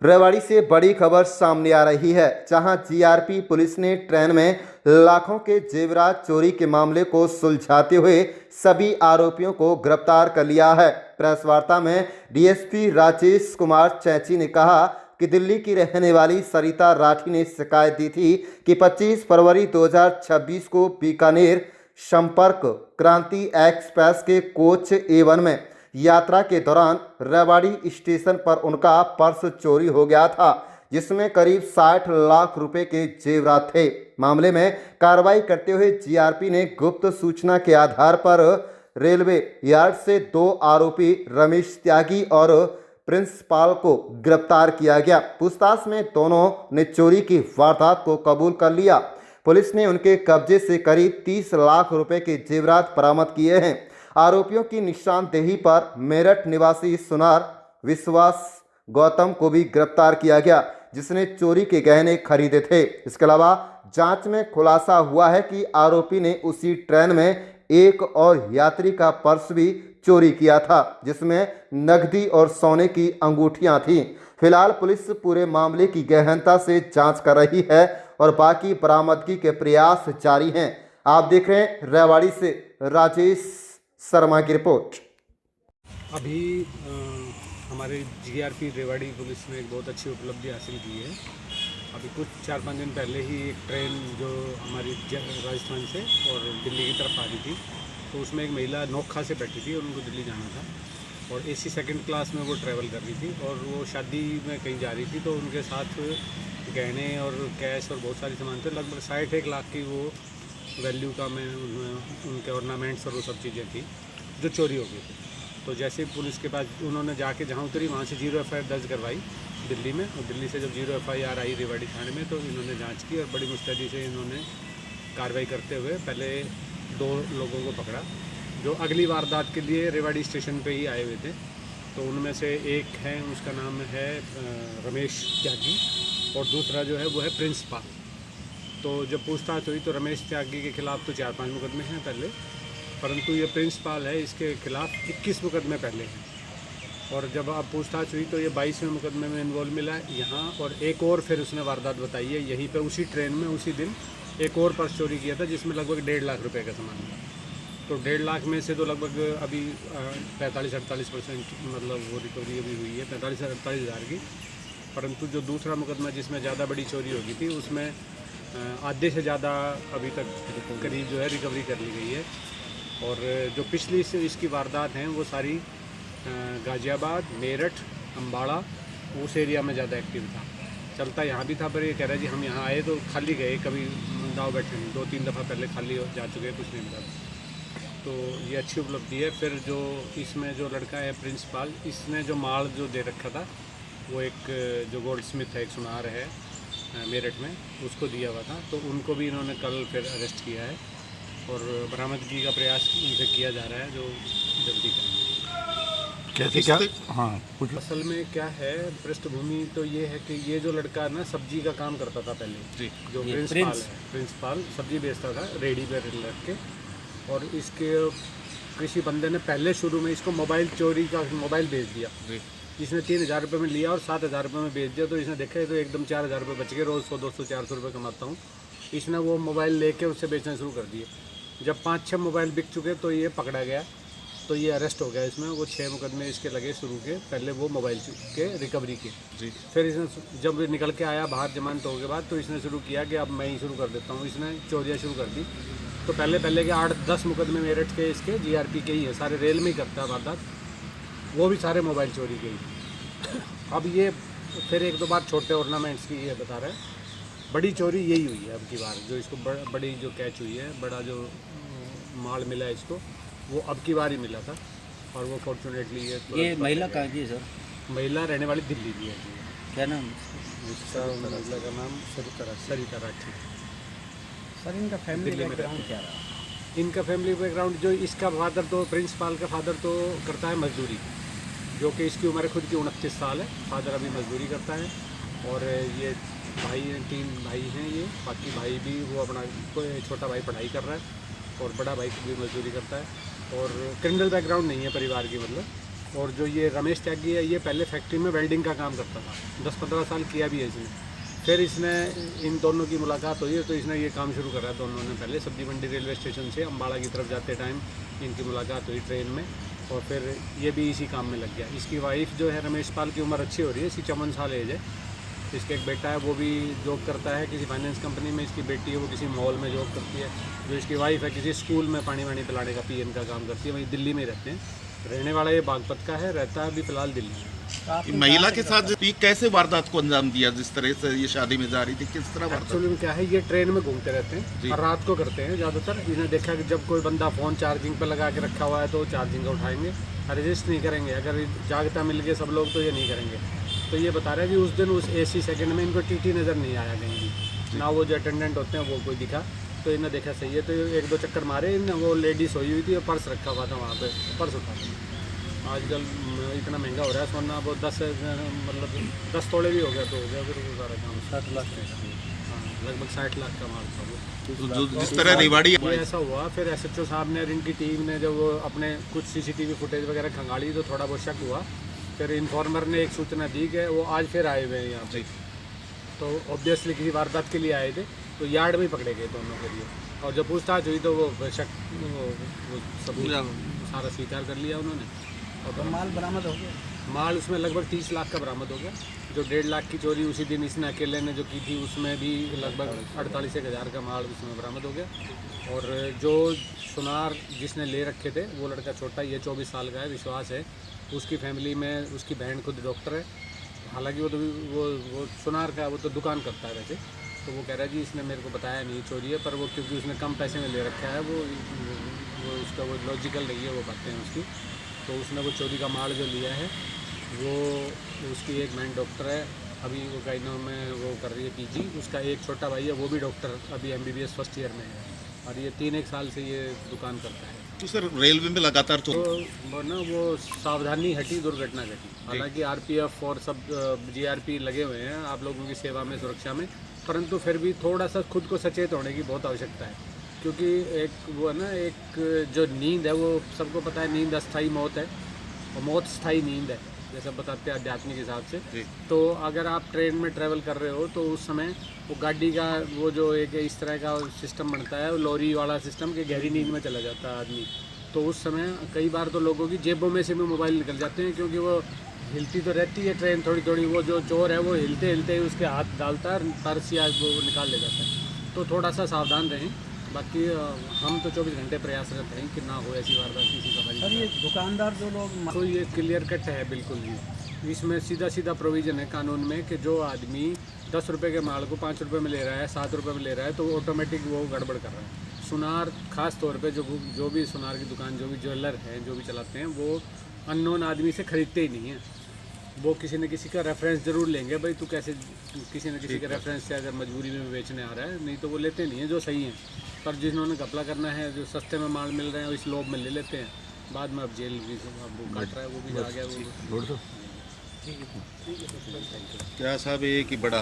रेवाड़ी से बड़ी खबर सामने आ रही है, जहां जीआरपी पुलिस ने ट्रेन में लाखों के जेवरात चोरी के मामले को सुलझाते हुए सभी आरोपियों को गिरफ्तार कर लिया है। प्रेस वार्ता में डीएसपी राजेश कुमार चैची ने कहा कि दिल्ली की रहने वाली सरिता राठी ने शिकायत दी थी कि 25 फरवरी 2026 को बीकानेर संपर्क क्रांति एक्सप्रेस के कोच A1 में यात्रा के दौरान रेवाड़ी स्टेशन पर उनका पर्स चोरी हो गया था, जिसमें करीब 60 लाख रुपए के जेवरात थे। मामले में कार्रवाई करते हुए जीआरपी ने गुप्त सूचना के आधार पर रेलवे यार्ड से 2 आरोपी रमेश त्यागी और प्रिंसिपाल को गिरफ्तार किया गया। पूछताछ में दोनों ने चोरी की वारदात को कबूल कर लिया। पुलिस ने उनके कब्जे से करीब 30 लाख रुपए के जेवरात बरामद किए हैं। आरोपियों की निशानदेही पर मेरठ निवासी सुनार विश्वास गौतम को भी गिरफ्तार किया गया, जिसने चोरी के गहने खरीदे थे। इसके अलावा जांच में खुलासा हुआ है कि आरोपी ने उसी ट्रेन में एक और यात्री का पर्स भी चोरी किया था, जिसमें नकदी और सोने की अंगूठियां थीं। फिलहाल पुलिस पूरे मामले की गहनता से जांच कर रही है और बाकी बरामदगी के प्रयास जारी हैं। आप देख रहे हैं रेवाड़ी से राजेश शर्मा की रिपोर्ट। अभी हमारे जीआरपी रेवाड़ी पुलिस ने एक बहुत अच्छी उपलब्धि हासिल की है। अभी कुछ 4-5 दिन पहले ही एक ट्रेन जो हमारी राजस्थान से और दिल्ली की तरफ आ रही थी, तो उसमें एक महिला नोखा से बैठी थी और उनको दिल्ली जाना था और AC सेकंड क्लास में वो ट्रैवल कर रही थी और वो शादी में कहीं जा रही थी, तो उनके साथ गहने और कैश और बहुत सारी सामान थे। लगभग 61 लाख की वो वैल्यू का में उनके ऑर्नामेंट्स और वो सब चीज़ें थी जो चोरी हो गई थी। तो जैसे पुलिस के पास उन्होंने जाके जहाँ उतरी वहाँ से 0 FIR दर्ज करवाई दिल्ली में, और दिल्ली से जब 0 FIR आई रेवाड़ी थाने में, तो इन्होंने जांच की और बड़ी मुस्तैदी से इन्होंने कार्रवाई करते हुए पहले 2 लोगों को पकड़ा जो अगली वारदात के लिए रेवाड़ी स्टेशन पे ही आए हुए थे। तो उनमें से एक है, उसका नाम है रमेश त्यागी, और दूसरा जो है वो है प्रिंसिपाल। तो जब पूछताछ हुई तो रमेश त्यागी के खिलाफ तो 4-5 मुकदमे हैं पहले, परंतु ये प्रिंसिपाल है, इसके खिलाफ 21 मुकदमे पहले हैं। और जब अब पूछताछ हुई तो ये 22वें मुकदमे में इन्वॉल्व मिला है यहाँ, और एक और फिर उसने वारदात बताई है यहीं पे उसी ट्रेन में उसी दिन एक और पर्स चोरी किया था, जिसमें लगभग 1.5 लाख रुपए का सामान था। तो 1.5 लाख में से तो लगभग अभी 45-48% मतलब वो रिकवरी अभी हुई है 45 से 48 हज़ार की। परंतु जो दूसरा मुकदमा जिसमें ज़्यादा बड़ी चोरी होगी थी, उसमें आधे से ज़्यादा अभी तक करीब जो है रिकवरी कर ली गई है। और जो पिछली इसकी वारदात हैं वो सारी गाज़ियाबाद, मेरठ, अम्बाड़ा उस एरिया में ज़्यादा एक्टिव था। चलता यहाँ भी था, पर ये कह रहा है जी हम यहाँ आए तो खाली गए, कभी दाव बैठे नहीं, 2-3 दफ़ा पहले खाली जा चुके, कुछ नहीं मिला। तो ये अच्छी उपलब्धि है। फिर जो इसमें जो लड़का है प्रिंसिपाल, इसने जो माल जो दे रखा था वो एक जो गोल्ड स्मिथ है, एक सुनार है मेरठ में, उसको दिया हुआ था। तो उनको भी इन्होंने कल फिर अरेस्ट किया है और बरामदगी का प्रयास इनसे किया जा रहा है, जो जल्दी करेंगे। कैसे क्या? हाँ, कुछ असल में क्या है, पृष्ठभूमि तो ये है कि ये जो लड़का है ना, सब्जी का काम करता था पहले जी। जो प्रिंसिपाल सब्जी बेचता था रेडी पे रख के, और इसके किसी बंदे ने पहले शुरू में इसको मोबाइल चोरी का मोबाइल बेच दिया। इसने 3,000 रुपये में लिया और 7,000 रुपये में बेच दिया। तो इसने देखा तो एकदम 4,000 रुपये बच गए, रोज़ 100-200-400 रुपये कमाता हूँ। इसने वो मोबाइल लेके उससे बेचना शुरू कर दिए। जब 5-6 मोबाइल बिक चुके तो ये पकड़ा गया, तो ये अरेस्ट हो गया। इसमें वो 6 मुकदमे इसके लगे शुरू के, पहले वो मोबाइल के रिकवरी के जी। फिर इसने जब निकल के आया बाहर जमानत होने के बाद, तो इसने शुरू किया कि अब मैं ही शुरू कर देता हूँ। इसने चोरियाँ शुरू कर दी। तो पहले के 8-10 मुकदमे मेरठ के इसके जीआरपी के ही है, सारे रेल में ही करता है वारदात, वो भी सारे मोबाइल चोरी के ही। अब ये फिर 1-2 बार छोटे ऑर्नामेंट्स की ये बता रहा है। बड़ी चोरी यही हुई है अब की बार, जो इसको बड़ी जो कैच हुई है, बड़ा जो माल मिला है इसको, वो अब की बार ही मिला था। और वो फॉर्चुनेटली ये महिला कहाँ की है सर? महिला रहने वाली दिल्ली की है। क्या नाम इसका? महिला का नाम सरिता राठी। सर इनका फैमिली बैकग्राउंड क्या रहा? इनका फैमिली बैकग्राउंड, जो इसका फादर तो प्रिंसिपाल का फादर तो करता है मजदूरी, जो कि इसकी उम्र खुद की 29 साल है। फादर अभी मजदूरी करता है। और ये भाई हैं, 3 भाई हैं ये। बाकी भाई भी वो अपना छोटा भाई पढ़ाई कर रहा है और बड़ा भाई भी मजदूरी करता है। और क्रिमिनल बैकग्राउंड नहीं है परिवार की, मतलब और जो ये रमेश त्यागी है, ये पहले फैक्ट्री में वेल्डिंग का काम करता था, 10-15 साल किया भी है इसने। फिर इसने इन दोनों की मुलाकात हुई है तो इसने ये काम शुरू करा। दोनों ने पहले सब्जी मंडी रेलवे स्टेशन से अम्बाड़ा की तरफ जाते टाइम इनकी मुलाकात हुई ट्रेन में, और फिर ये भी इसी काम में लग गया। इसकी वाइफ जो है रमेश पाल की उम्र अच्छी हो रही है, इसकी 54 साल एज है। इसका एक बेटा है, वो भी जॉब करता है किसी फाइनेंस कंपनी में। इसकी बेटी है, वो किसी मॉल में जॉब करती है। जो इसकी वाइफ है, किसी स्कूल में पानी वानी पिलाने का पीएन का काम करती है, वहीं दिल्ली में रहते हैं। रहने वाला ये बागपत का है, रहता है अभी फ़िलहाल दिल्ली में। महिला के साथ ये कैसे वारदात को अंजाम दिया? जिस तरह से ये शादी में जा रही थी, किस तरह वारदात? एक्चुअली में क्या है, ये ट्रेन में घूमते रहते हैं और रात को करते हैं ज़्यादातर। इन्हें देखा कि जब कोई बंदा फ़ोन चार्जिंग पर लगा के रखा हुआ है तो चार्जिंग का उठाएंगे, रजिस्ट नहीं करेंगे। अगर जागता मिल गए सब लोग तो ये नहीं करेंगे। तो ये बता रहे हैं कि उस दिन उस AC सेकंड में इनको टीटी नज़र नहीं आया कहीं भी, ना वो जो अटेंडेंट होते हैं वो कोई दिखा। तो इन्हें देखा सही है, तो 1-2 चक्कर मारे इन्हें। वो लेडी सोई हुई थी और पर्स रखा हुआ था वहाँ पे, पर्स उठा लिया। आजकल इतना महंगा हो रहा है सोना, वो 10 तोड़े भी हो गया तो हो गया फिर वो सारा काम। 60 लाख का। हाँ, लगभग 60 लाख का माल था वो। तो जो जिस तरह रेवाड़ी ये ऐसा हुआ, फिर SHO साहब ने और इनकी टीम ने जब वो अपने कुछ CCTV फुटेज वगैरह खंगाली तो थोड़ा बहुत शक हुआ। फिर इन्फॉर्मर ने एक सूचना दी कि वो आज फिर आए हुए हैं यहाँ पे। तो ऑब्वियसली किसी वारदात के लिए आए थे, तो यार्ड में ही पकड़े गए दोनों के लिए। और जब पूछताछ हुई तो वो सबूत सारा स्वीकार कर लिया उन्होंने। तो माल बरामद हो गया? माल उसमें लगभग 30 लाख का बरामद हो गया। जो 1.5 लाख की चोरी उसी दिन इसने अकेले ने जो की थी, उसमें भी लगभग 48,000 का माल उसमें बरामद हो गया। और जो सुनार जिसने ले रखे थे वो लड़का छोटा, ये 24 साल का है, विश्वास है। उसकी फैमिली में उसकी बहन खुद डॉक्टर है। हालांकि वो सुनार का वो तो दुकान करता है वैसे। तो वो कह रहा है जी इसने मेरे को बताया नहीं चोरी है, पर वो क्योंकि उसने कम पैसे में ले रखा है, वो उसका वो लॉजिकल नहीं है वो बातें हैं उसकी। तो उसने वो चोरी का माल जो लिया है वो, उसकी एक बहन डॉक्टर है, अभी वो गाइनो में वो कर रही है PG। उसका एक छोटा भाई है, वो भी डॉक्टर, अभी MBBS फर्स्ट ईयर में है। और ये 3-1 साल से ये दुकान करता है। तो सर रेलवे में लगातार तो वो ना वो सावधानी हटी, दुर्घटना घटी। हालांकि RPF और सब GRP लगे हुए हैं आप लोगों की सेवा में, सुरक्षा में, परंतु फिर भी थोड़ा सा खुद को सचेत होने की बहुत आवश्यकता है। क्योंकि एक वो है ना, एक जो नींद है वो सबको पता है, नींद अस्थाई मौत है और मौत स्थायी नींद है, जैसा बताते हैं आध्यात्मिक हिसाब से। तो अगर आप ट्रेन में ट्रैवल कर रहे हो तो उस समय वो गाड़ी का वो जो एक इस तरह का सिस्टम बनता है, वो लॉरी वाला सिस्टम के गहरी नींद में चला जाता है आदमी। तो उस समय कई बार तो लोगों की जेबों में से भी मोबाइल निकल जाते हैं, क्योंकि वो हिलती तो रहती है ट्रेन थोड़ी थोड़ी। वो जो चोर है वो हिलते हिलते ही उसके हाथ डालता है, पर्स या वो निकाल ले जाता है। तो थोड़ा सा सावधान रहें। बाकी हम तो 24 घंटे प्रयासरत हैं कि ना हो ऐसी वारदात किसी का सर ये दुकानदार जो लोग तो ये क्लियर कट है बिल्कुल जी। इसमें सीधा प्रोविज़न है कानून में कि जो आदमी 10 रुपये के माल को 5 रुपये में ले रहा है, 7 रुपये में ले रहा है, तो ऑटोमेटिक वो गड़बड़ कर रहा है। सुनार खास तौर पे जो भी सुनार की दुकान, जो भी ज्वेलर हैं, जो भी चलाते हैं, वो अननोन आदमी से ख़रीदते ही नहीं हैं। वो किसी न किसी का रेफरेंस ज़रूर लेंगे, भाई तू कैसे, किसी न किसी के रेफरेंस से अगर मजबूरी में बेचने आ रहा है, नहीं तो वो लेते नहीं हैं जो सही हैं। पर जिन्होंने घपला करना है, जो सस्ते में माल मिल रहे हैं, इस लोभ में ले लेते हैं। बाद में अब जेल भी अब वो काट रहा है, वो भी आ गया वो। क्या साहब ये कि बड़ा